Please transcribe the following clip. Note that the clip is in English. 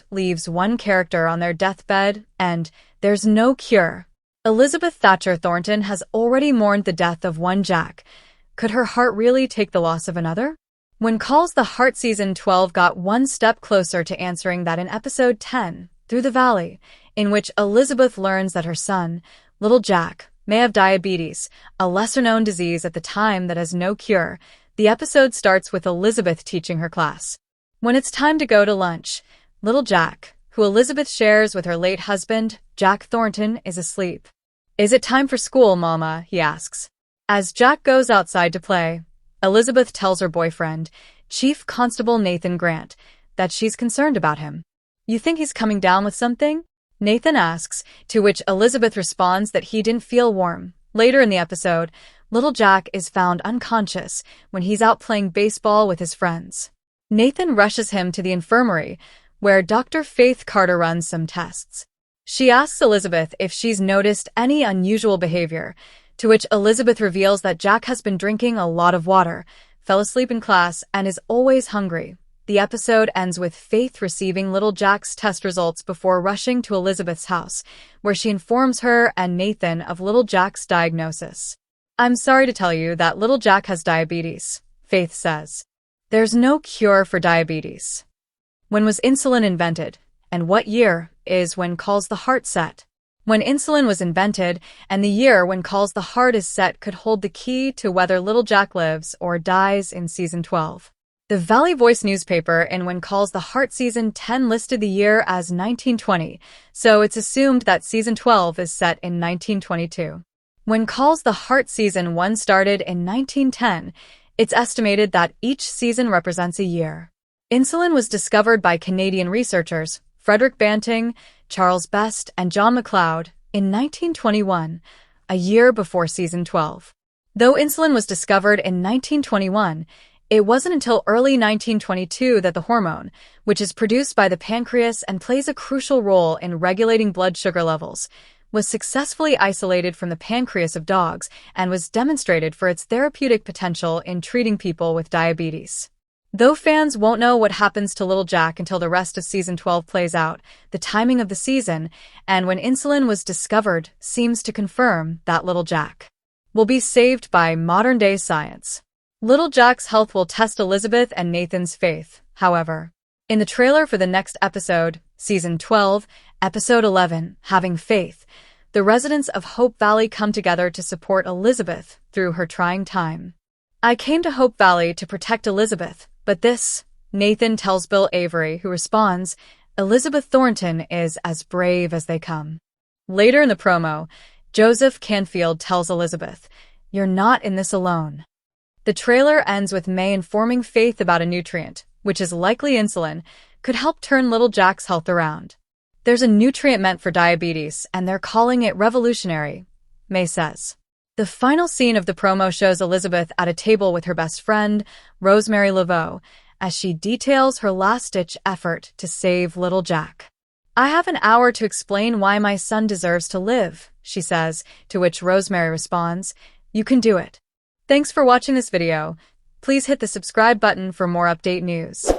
leaves one character on their deathbed, and there's no cure. Elizabeth Thatcher Thornton has already mourned the death of one Jack. Could her heart really take the loss of another? When Calls the Heart Season 12 got one step closer to answering that in Episode 10, Through the Valley, in which Elizabeth learns that her son, little Jack, may have diabetes, a lesser-known disease at the time that has no cure. The episode starts with Elizabeth teaching her class. When it's time to go to lunch, little Jack, who Elizabeth shares with her late husband, Jack Thornton, is asleep. "Is it time for school, Mama?" he asks. As Jack goes outside to play, Elizabeth tells her boyfriend, Chief Constable Nathan Grant, that she's concerned about him. "You think he's coming down with something?" Nathan asks, to which Elizabeth responds that he didn't feel warm. Later in the episode, little Jack is found unconscious when he's out playing baseball with his friends. Nathan rushes him to the infirmary, where Dr. Faith Carter runs some tests. She asks Elizabeth if she's noticed any unusual behavior, to which Elizabeth reveals that Jack has been drinking a lot of water, fell asleep in class, and is always hungry. The episode ends with Faith receiving little Jack's test results before rushing to Elizabeth's house, where she informs her and Nathan of little Jack's diagnosis. "I'm sorry to tell you that little Jack has diabetes," Faith says. "There's no cure for diabetes." When was insulin invented, and what year is When Calls the Heart set? When insulin was invented, and the year When Calls the Heart is set could hold the key to whether little Jack lives or dies in Season 12. The Valley Voice newspaper in When Calls the Heart Season 10 listed the year as 1920, so it's assumed that Season 12 is set in 1922. When Calls the Heart Season 1 started in 1910, it's estimated that each season represents a year. Insulin was discovered by Canadian researchers Frederick Banting, Charles Best, and John MacLeod in 1921, a year before Season 12. Though insulin was discovered in 1921, it wasn't until early 1922 that the hormone, which is produced by the pancreas and plays a crucial role in regulating blood sugar levels, was successfully isolated from the pancreas of dogs and was demonstrated for its therapeutic potential in treating people with diabetes. Though fans won't know what happens to little Jack until the rest of Season 12 plays out, the timing of the season and when insulin was discovered seems to confirm that little Jack will be saved by modern-day science. Little Jack's health will test Elizabeth and Nathan's faith, however. In the trailer for the next episode, Season 12, Episode 11, Having Faith, the residents of Hope Valley come together to support Elizabeth through her trying time. "I came to Hope Valley to protect Elizabeth, but this," Nathan tells Bill Avery, who responds, "Elizabeth Thornton is as brave as they come." Later in the promo, Joseph Canfield tells Elizabeth, "You're not in this alone." The trailer ends with May informing Faith about a nutrient, which is likely insulin, could help turn little Jack's health around. "There's a nutrient meant for diabetes, and they're calling it revolutionary," May says. The final scene of the promo shows Elizabeth at a table with her best friend, Rosemary Laveau, as she details her last-ditch effort to save little Jack. "I have an hour to explain why my son deserves to live," she says, to which Rosemary responds, "You can do it." Thanks for watching this video. Please hit the subscribe button for more update news.